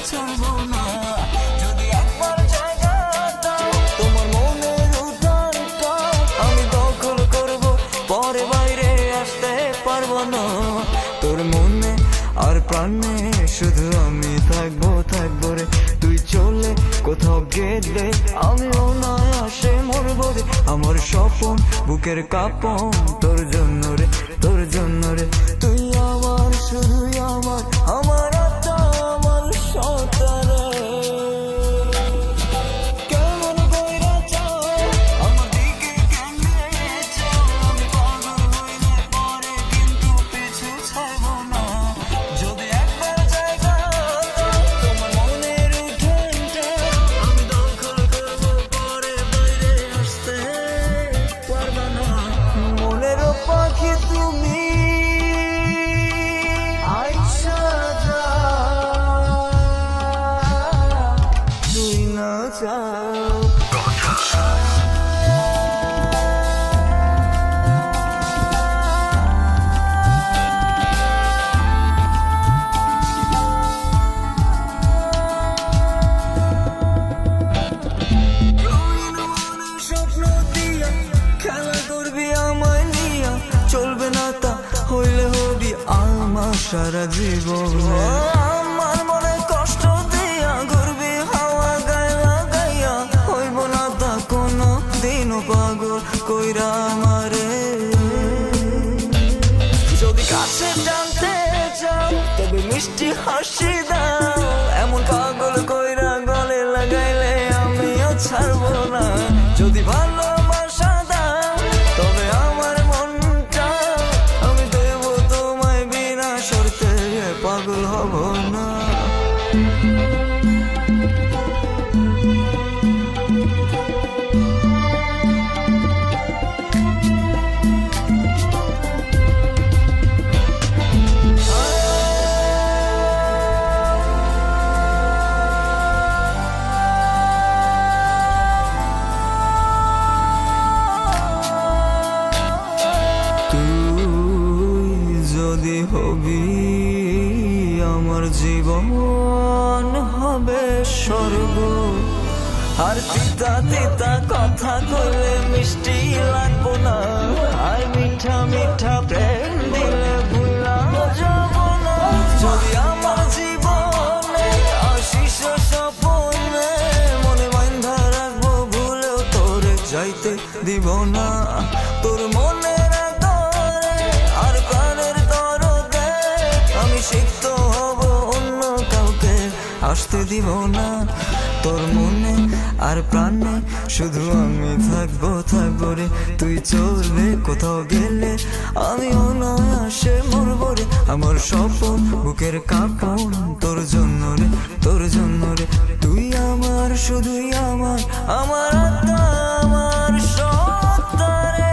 ছাড়বো না। যদি একবার জায়গা দাও তোমার মনের উঠানটা, আমি দখল করব, পরে বাইরে আসতে পারবো না। তোর মনে আর প্রাণে শুধু আমি থাকবো, থাকবো রে। তুই চলে কোথাও গেলে আমি অনায়াসে মরবো রে। আমার স্বপন বুকের কাঁপন তোর জন্য রে, তোর জন্য রে। তুই আমার, শুধুই আমার, আমার আত্মা, আমার সত্তা রে। কেমন কইরা চাও আমার দিকে, কেমনে চাও, আমি পাগল হইলে পরে কিন্তু পিছু ছাড়বো না। যদি একবার জায়গা দাও তোমার মনের উঠানটা, আমি দখল করব, পরে বাইরে আসতে পারবা না। মনেরও পাখি তুমি আইসা যাও, তুই না যাও। স্বপ্ন দিয়া খেলা করবি আমায় নিয়া, চলবে না তা হইলে হবি আমার সারা জীবন। আমার মনে কষ্ট দিয়া ঘুরবি হাওয়া গায়া গাইয়া, হইব না তা কোনো দিনও পাগল কইরা আমারে। যদি কাছে টানতে চাও তবে মিষ্টি হাসি দাও, এমন পাগল কইরা গলে লাগাইলে আমিও ছাড়বো না। যদি ভালোবাসা দাও তবে আমার মনটা, আমি দেব তোমায়, বিনা শর্তে পাগল হব না। যদি হবি আমার জীবন হবে স্বর্গ, আর তিতা তিতা কথা কইলে মিষ্টি লাগবো না, আর মিঠা মিঠা প্রেম দিলে ভুলা যাব না। যদি আমার জীবনে আসিস স্বপনে, মনে বাঁধা রাখবো, ভুলেও তোরে যাইতে দিব না। তোর মনে সিক্ত হব, অন্য কাউকে আসতে দিব না। তোর মনে আর প্রাণে শুধু আমি থাকবো, থাকবো রে। তুই চলবে কোথাও গেলে আমি অনায়াসে মরবো রে। আমার স্বপন বুকের কাঁপন তোর জন্য রে, তোর জন্য রে। তুই আমার, শুধুই আমার, আমার আত্মা, আমার সত্তা রে।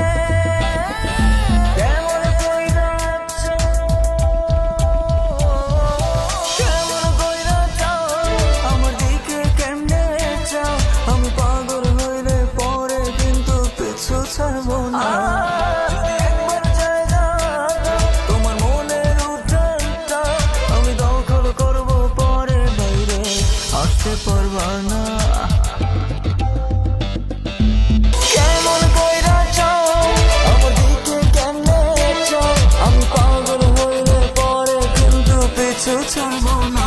ছাড়বো না। যদি একবার জায়গা দাও তোমার মনের উঠানটা, আমি দখল করব, পরে বাইরে আসতে পারবা না। কেমন কইরা চাও আমার দিকে, কেমনে চাও, আমি পাগল হইলে পরে কিন্তু পিছু ছাড়বো না।